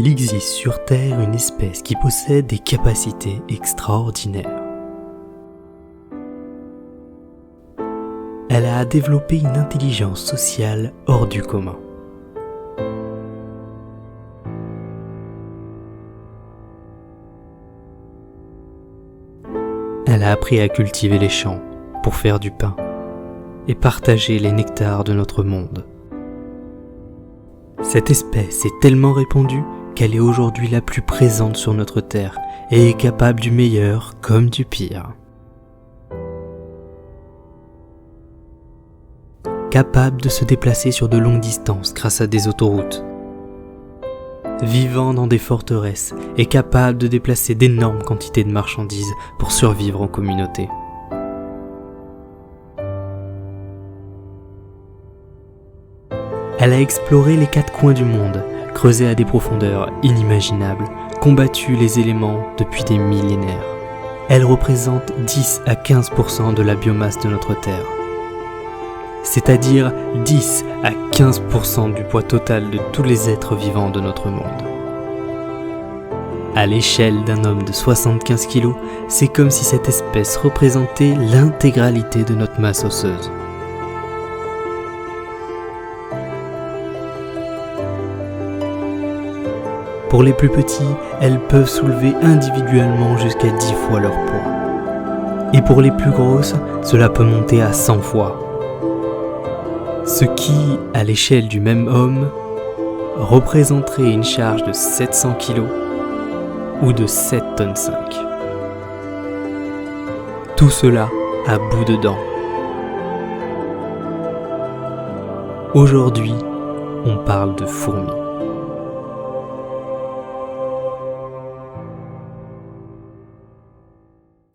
Il existe sur Terre une espèce qui possède des capacités extraordinaires. Elle a développé une intelligence sociale hors du commun. Elle a appris à cultiver les champs pour faire du pain et partager les nectars de notre monde. Cette espèce est tellement répandue qu'elle est aujourd'hui la plus présente sur notre Terre et est capable du meilleur comme du pire. Capable de se déplacer sur de longues distances grâce à des autoroutes. Vivant dans des forteresses et capable de déplacer d'énormes quantités de marchandises pour survivre en communauté. Elle a exploré les 4 coins du monde, creusé à des profondeurs inimaginables, combattu les éléments depuis des millénaires. Elle représente 10 à 15% de la biomasse de notre Terre. C'est-à-dire 10 à 15% du poids total de tous les êtres vivants de notre monde. À l'échelle d'un homme de 75 kg, c'est comme si cette espèce représentait l'intégralité de notre masse osseuse. Pour les plus petits, elles peuvent soulever individuellement jusqu'à 10 fois leur poids. Et pour les plus grosses, cela peut monter à 100 fois. Ce qui, à l'échelle du même homme, représenterait une charge de 700 kg ou de 7 tonnes 5. Tout cela à bout de dents. Aujourd'hui, on parle de fourmis.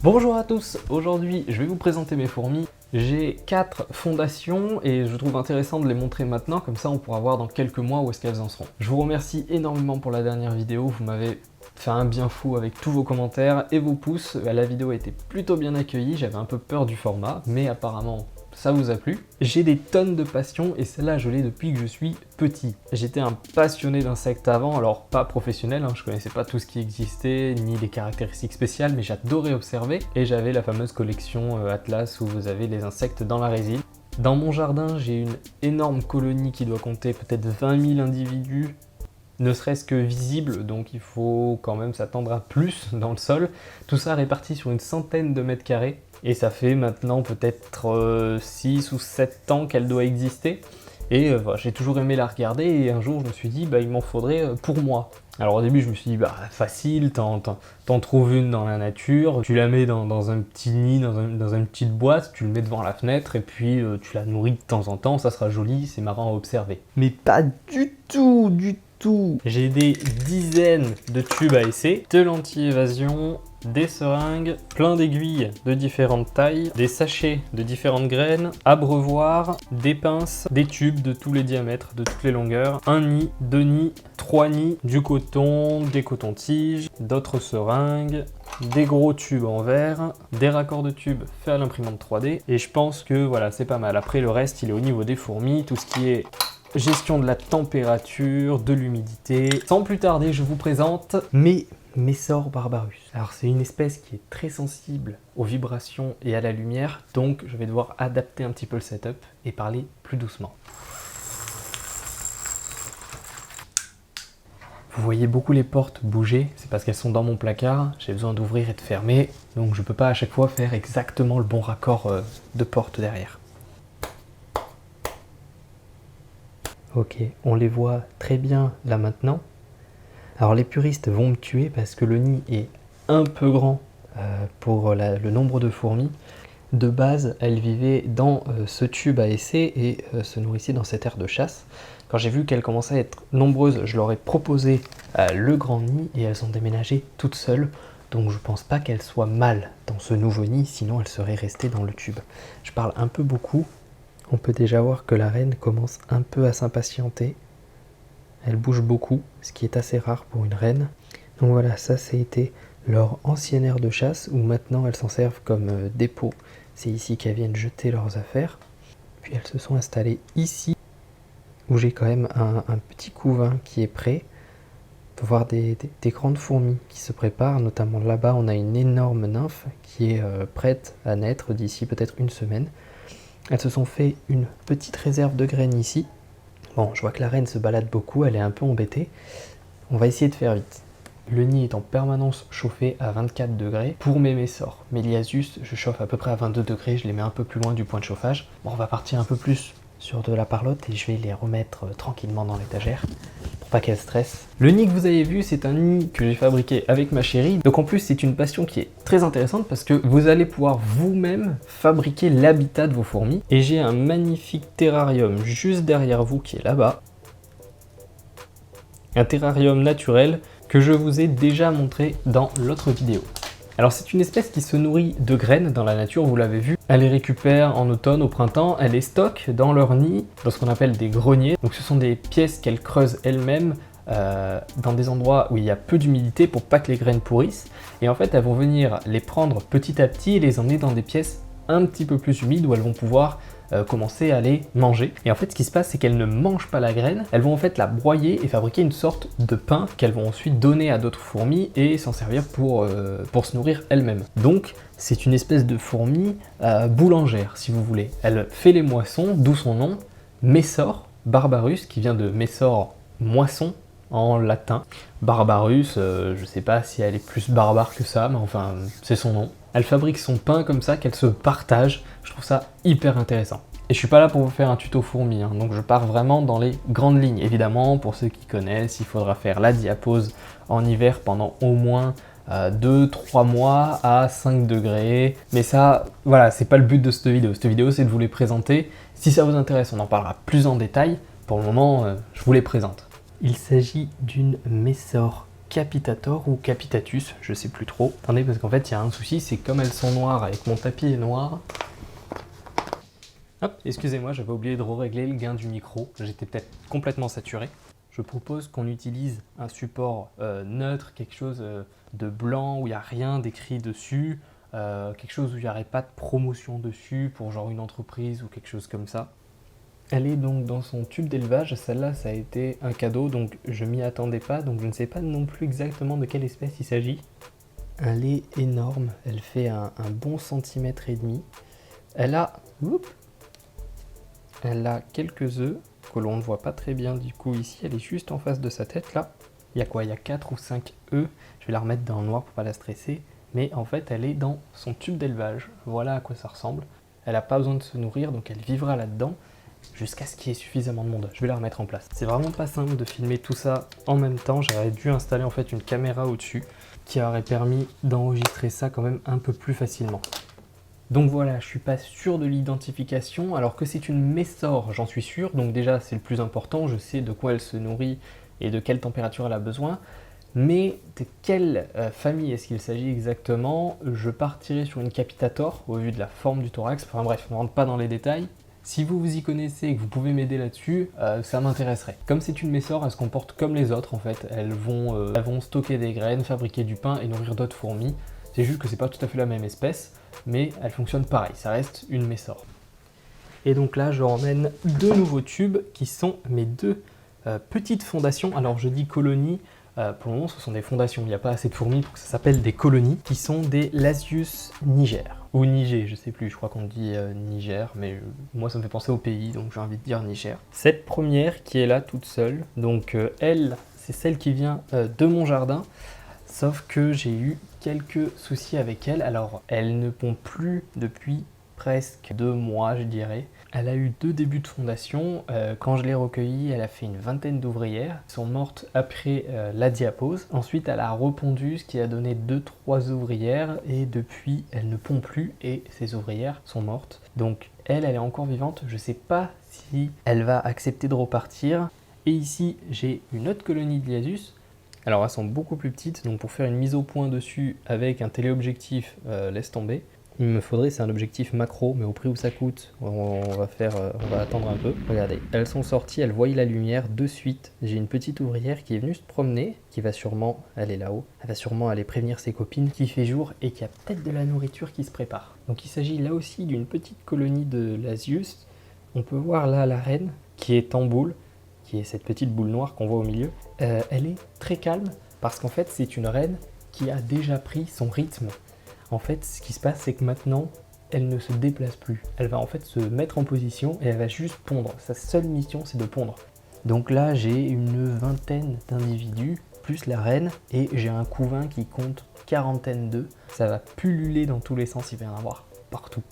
Bonjour à tous, aujourd'hui je vais vous présenter mes fourmis. J'ai 4 fondations et je trouve intéressant de les montrer maintenant, comme ça on pourra voir dans quelques mois où est-ce qu'elles en seront. Je vous remercie énormément pour la dernière vidéo, vous m'avez fait un bien fou avec tous vos commentaires et vos pouces. La vidéo a été plutôt bien accueillie, j'avais un peu peur du format, mais apparemment ça vous a plu. J'ai des tonnes de passion et celle-là je l'ai depuis que je suis petit. J'étais un passionné d'insectes avant, alors pas professionnel, je connaissais pas tout ce qui existait, ni les caractéristiques spéciales, mais j'adorais observer. Et j'avais la fameuse collection Atlas où vous avez les insectes dans la résine. Dans mon jardin, j'ai une énorme colonie qui doit compter peut-être 20 000 individus, ne serait-ce que visibles, donc il faut quand même s'attendre à plus dans le sol. Tout ça réparti sur une centaine de mètres carrés. Et ça fait maintenant peut-être 6 ou 7 ans qu'elle doit exister. Et voilà, j'ai toujours aimé la regarder et un jour je me suis dit il m'en faudrait pour moi. Alors au début je me suis dit facile, t'en trouves une dans la nature, tu la mets dans un petit nid, dans une petite boîte, tu le mets devant la fenêtre et puis tu la nourris de temps en temps, ça sera joli, c'est marrant à observer. Mais pas du tout. J'ai des dizaines de tubes à essai, de l'anti-évasion, des seringues, plein d'aiguilles de différentes tailles, des sachets de différentes graines, abreuvoirs, des pinces, des tubes de tous les diamètres, de toutes les longueurs, un nid, 2 nids, 3 nids, du coton, des cotons-tiges, d'autres seringues, des gros tubes en verre, des raccords de tubes faits à l'imprimante 3D, et je pense que voilà, c'est pas mal. Après le reste, il est au niveau des fourmis, tout ce qui est gestion de la température, de l'humidité. Sans plus tarder, je vous présente Messor barbarus. Alors c'est une espèce qui est très sensible aux vibrations et à la lumière, donc je vais devoir adapter un petit peu le setup et parler plus doucement. Vous voyez beaucoup les portes bouger, c'est parce qu'elles sont dans mon placard, j'ai besoin d'ouvrir et de fermer, donc je peux pas à chaque fois faire exactement le bon raccord de porte derrière. Ok, on les voit très bien là maintenant. Alors les puristes vont me tuer parce que le nid est un peu grand pour le nombre de fourmis. De base, elles vivaient dans ce tube à essai et se nourrissaient dans cette aire de chasse. Quand j'ai vu qu'elles commençaient à être nombreuses, je leur ai proposé le grand nid et elles ont déménagé toutes seules. Donc je pense pas qu'elles soient mal dans ce nouveau nid, sinon elles seraient restées dans le tube. Je parle un peu beaucoup. On peut déjà voir que la reine commence un peu à s'impatienter. Elle bouge beaucoup, ce qui est assez rare pour une reine. Donc voilà, ça c'était leur ancienne aire de chasse, où maintenant elles s'en servent comme dépôt. C'est ici qu'elles viennent jeter leurs affaires. Puis elles se sont installées ici, où j'ai quand même un petit couvain qui est prêt. On peut voir des grandes fourmis qui se préparent, notamment là-bas on a une énorme nymphe qui est prête à naître d'ici peut-être une semaine. Elles se sont fait une petite réserve de graines ici. Bon, je vois que la reine se balade beaucoup, elle est un peu embêtée. On va essayer de faire vite. Le nid est en permanence chauffé à 24 degrés. Pour mes messors, mes Liasus, je chauffe à peu près à 22 degrés, je les mets un peu plus loin du point de chauffage. Bon, on va partir un peu plus sur de la parlotte et je vais les remettre tranquillement dans l'étagère pour pas qu'elles stressent. Le nid que vous avez vu, c'est un nid que j'ai fabriqué avec ma chérie. Donc en plus, c'est une passion qui est très intéressante parce que vous allez pouvoir vous-même fabriquer l'habitat de vos fourmis. Et j'ai un magnifique terrarium juste derrière vous qui est là-bas. Un terrarium naturel que je vous ai déjà montré dans l'autre vidéo. Alors c'est une espèce qui se nourrit de graines dans la nature, vous l'avez vu. Elle les récupère en automne, au printemps, elle les stocke dans leur nid, dans ce qu'on appelle des greniers. Donc ce sont des pièces qu'elle creuse elle-même dans des endroits où il y a peu d'humidité pour pas que les graines pourrissent. Et en fait elles vont venir les prendre petit à petit et les emmener dans des pièces un petit peu plus humides où elles vont pouvoir commencer à les manger. Et en fait ce qui se passe c'est qu'elles ne mangent pas la graine, elles vont en fait la broyer et fabriquer une sorte de pain qu'elles vont ensuite donner à d'autres fourmis et s'en servir pour se nourrir elles-mêmes. Donc c'est une espèce de fourmi boulangère si vous voulez. Elle fait les moissons, d'où son nom, Messor barbarus, qui vient de Messor moisson en latin. Barbarus, je sais pas si elle est plus barbare que ça, mais enfin c'est son nom. Elle fabrique son pain comme ça, qu'elle se partage. Je trouve ça hyper intéressant. Et je suis pas là pour vous faire un tuto fourmi, hein, donc je pars vraiment dans les grandes lignes. Évidemment, pour ceux qui connaissent, il faudra faire la diapose en hiver pendant au moins 2-3 mois à 5 degrés. Mais ça, voilà, c'est pas le but de cette vidéo. Cette vidéo, c'est de vous les présenter. Si ça vous intéresse, on en parlera plus en détail. Pour le moment, je vous les présente. Il s'agit d'une Messor Capitator ou Capitatus, je sais plus trop. Attendez, parce qu'en fait il y a un souci, c'est comme elles sont noires et que mon tapis est noir. Hop, excusez-moi, j'avais oublié de régler le gain du micro, j'étais peut-être complètement saturé. Je propose qu'on utilise un support neutre, quelque chose de blanc où il n'y a rien d'écrit dessus, quelque chose où il n'y aurait pas de promotion dessus pour genre une entreprise ou quelque chose comme ça. Elle est donc dans son tube d'élevage, celle-là ça a été un cadeau donc je m'y attendais pas, donc je ne sais pas non plus exactement de quelle espèce il s'agit. Elle est énorme, elle fait un bon centimètre et demi. Elle a quelques œufs que l'on ne voit pas très bien du coup ici, elle est juste en face de sa tête là. Il y a quoi? Il y a 4 ou 5 œufs, je vais la remettre dans le noir pour pas la stresser, mais en fait elle est dans son tube d'élevage, voilà à quoi ça ressemble. Elle n'a pas besoin de se nourrir donc elle vivra là-dedans jusqu'à ce qu'il y ait suffisamment de monde. Je vais la remettre en place. C'est vraiment pas simple de filmer tout ça en même temps. J'aurais dû installer en fait une caméra au-dessus qui aurait permis d'enregistrer ça quand même un peu plus facilement. Donc voilà, je suis pas sûr de l'identification, alors que c'est une Messor, j'en suis sûr. Donc déjà, c'est le plus important, je sais de quoi elle se nourrit et de quelle température elle a besoin. Mais de quelle famille est-ce qu'il s'agit exactement? Je partirai sur une Capitator au vu de la forme du thorax. Enfin bref, on ne rentre pas dans les détails. Si vous vous y connaissez et que vous pouvez m'aider là-dessus, ça m'intéresserait. Comme c'est une Messor, elle se comporte comme les autres en fait. Elles vont stocker des graines, fabriquer du pain et nourrir d'autres fourmis. C'est juste que c'est pas tout à fait la même espèce, mais elle fonctionne pareil, ça reste une Messor. Et donc là, je emmène 2 nouveaux tubes qui sont mes 2 petites fondations. Alors je dis colonies, pour le moment ce sont des fondations, il n'y a pas assez de fourmis pour que ça s'appelle des colonies, qui sont des Lasius niger. Ou Niger, je sais plus, je crois qu'on dit Niger, mais moi ça me fait penser au pays, donc j'ai envie de dire Niger. Cette première qui est là toute seule, donc elle, c'est celle qui vient de mon jardin, sauf que j'ai eu quelques soucis avec elle. Alors elle ne pond plus depuis presque 2 mois je dirais. Elle a eu 2 débuts de fondation. Quand je l'ai recueillie, elle a fait une vingtaine d'ouvrières. Elles sont mortes après la diapose. Ensuite, elle a repondu, ce qui a donné 2-3 ouvrières. Et depuis, elle ne pond plus et ces ouvrières sont mortes. Donc elle est encore vivante. Je ne sais pas si elle va accepter de repartir. Et ici, j'ai une autre colonie de Liasus. Alors elles sont beaucoup plus petites. Donc pour faire une mise au point dessus avec un téléobjectif, laisse tomber. Il me faudrait, c'est un objectif macro, mais au prix où ça coûte, on va attendre un peu. Regardez, elles sont sorties, elles voient la lumière de suite. J'ai une petite ouvrière qui est venue se promener, qui va sûrement, elle est là-haut, elle va sûrement aller prévenir ses copines qu'il fait jour et qu'il y a peut-être de la nourriture qui se prépare. Donc il s'agit là aussi d'une petite colonie de Lasius. On peut voir là la reine qui est en boule, qui est cette petite boule noire qu'on voit au milieu, elle est très calme parce qu'en fait c'est une reine qui a déjà pris son rythme. En fait, ce qui se passe, c'est que maintenant, elle ne se déplace plus. Elle va en fait se mettre en position et elle va juste pondre. Sa seule mission, c'est de pondre. Donc là, j'ai une vingtaine d'individus, plus la reine, et j'ai un couvain qui compte quarantaine d'œufs. Ça va pulluler dans tous les sens, il va y en avoir partout.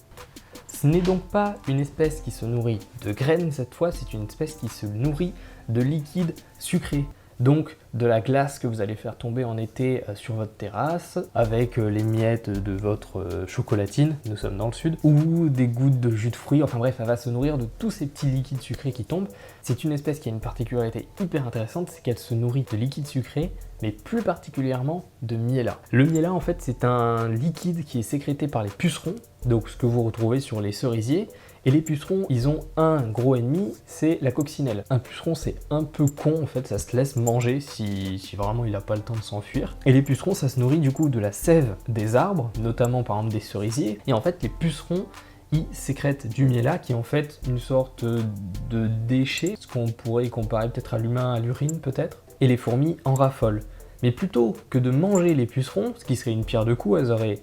Ce n'est donc pas une espèce qui se nourrit de graines cette fois, c'est une espèce qui se nourrit de liquide sucré. Donc de la glace que vous allez faire tomber en été sur votre terrasse avec les miettes de votre chocolatine, nous sommes dans le sud, ou des gouttes de jus de fruits, enfin bref, elle va se nourrir de tous ces petits liquides sucrés qui tombent. C'est une espèce qui a une particularité hyper intéressante, c'est qu'elle se nourrit de liquide sucré, mais plus particulièrement de miella. Le miella en fait c'est un liquide qui est sécrété par les pucerons, donc ce que vous retrouvez sur les cerisiers. Et les pucerons, ils ont un gros ennemi, c'est la coccinelle. Un puceron, c'est un peu con, en fait, ça se laisse manger si vraiment il n'a pas le temps de s'enfuir. Et les pucerons, ça se nourrit du coup de la sève des arbres, notamment par exemple des cerisiers. Et en fait, les pucerons, ils sécrètent du miella, qui est en fait une sorte de déchet, ce qu'on pourrait comparer peut-être à l'humain, à l'urine peut-être. Et les fourmis en raffolent. Mais plutôt que de manger les pucerons, ce qui serait une pierre deux coups, elles auraient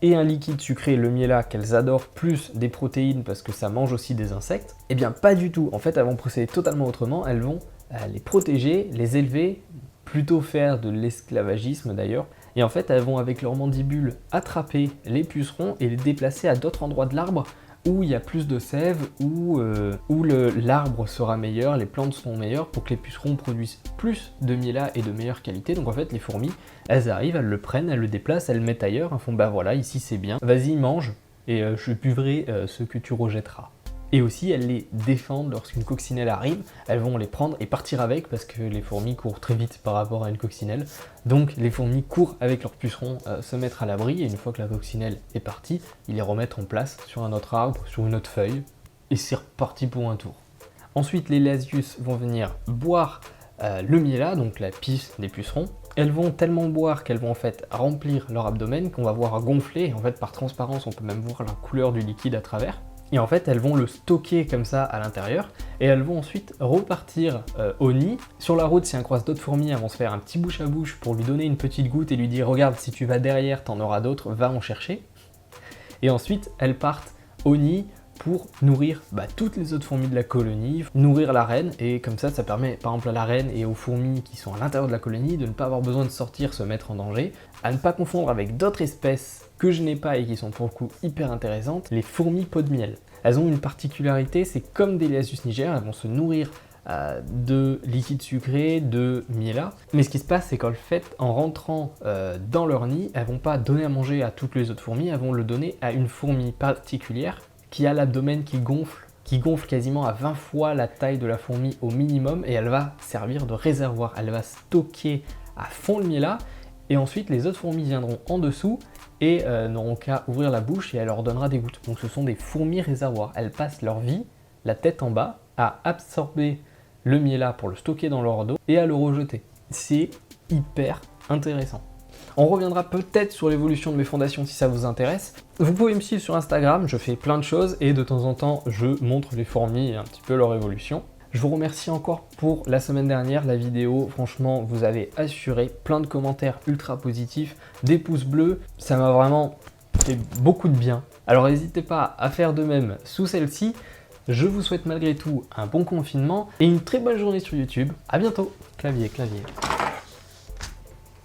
et un liquide sucré, le miella, qu'elles adorent, plus des protéines parce que ça mange aussi des insectes, eh bien pas du tout. En fait, elles vont procéder totalement autrement, elles vont les protéger, les élever, plutôt faire de l'esclavagisme d'ailleurs, et en fait elles vont avec leurs mandibules attraper les pucerons et les déplacer à d'autres endroits de l'arbre où il y a plus de sève, où l'arbre sera meilleur, les plantes seront meilleures pour que les pucerons produisent plus de miella et de meilleure qualité. Donc en fait les fourmis, elles arrivent, elles le prennent, elles le déplacent, elles le mettent ailleurs, elles font bah voilà, ici c'est bien, vas-y mange et je buvrai ce que tu rejetteras. Et aussi, elles les défendent lorsqu'une coccinelle arrive, elles vont les prendre et partir avec parce que les fourmis courent très vite par rapport à une coccinelle. Donc les fourmis courent avec leurs pucerons se mettre à l'abri et une fois que la coccinelle est partie, ils les remettent en place sur un autre arbre, sur une autre feuille et c'est reparti pour un tour. Ensuite, les lasius vont venir boire le miella, donc la pisse des pucerons. Elles vont tellement boire qu'elles vont en fait remplir leur abdomen qu'on va voir gonfler. En fait, par transparence, on peut même voir la couleur du liquide à travers. Et en fait, elles vont le stocker comme ça à l'intérieur et elles vont ensuite repartir au nid. Sur la route, si elles croisent d'autres fourmis, elles vont se faire un petit bouche à bouche pour lui donner une petite goutte et lui dire « Regarde, si tu vas derrière, t'en auras d'autres, va en chercher ». Et ensuite, elles partent au nid pour nourrir toutes les autres fourmis de la colonie, nourrir la reine, et comme ça permet par exemple à la reine et aux fourmis qui sont à l'intérieur de la colonie de ne pas avoir besoin de sortir, se mettre en danger, à ne pas confondre avec d'autres espèces que je n'ai pas et qui sont pour le coup hyper intéressantes, les fourmis pot de miel. Elles ont une particularité, c'est comme des Lasius niger, elles vont se nourrir de liquide sucré, de miella. Mais ce qui se passe, c'est qu'en fait, en rentrant dans leur nid, elles vont pas donner à manger à toutes les autres fourmis, elles vont le donner à une fourmi particulière qui a l'abdomen qui gonfle quasiment à 20 fois la taille de la fourmi au minimum, et elle va servir de réservoir. Elle va stocker à fond le miella, et ensuite les autres fourmis viendront en dessous et n'auront qu'à ouvrir la bouche et elle leur donnera des gouttes. Donc ce sont des fourmis réservoirs. Elles passent leur vie, la tête en bas, à absorber le miella pour le stocker dans leur dos et à le rejeter. C'est hyper intéressant. On reviendra peut-être sur l'évolution de mes fondations si ça vous intéresse. Vous pouvez me suivre sur Instagram, je fais plein de choses et de temps en temps je montre les fourmis et un petit peu leur évolution. Je vous remercie encore pour la semaine dernière, la vidéo, franchement vous avez assuré, plein de commentaires ultra positifs, des pouces bleus, ça m'a vraiment fait beaucoup de bien. Alors n'hésitez pas à faire de même sous celle-ci. Je vous souhaite malgré tout un bon confinement et une très bonne journée sur YouTube. À bientôt. Clavier, clavier.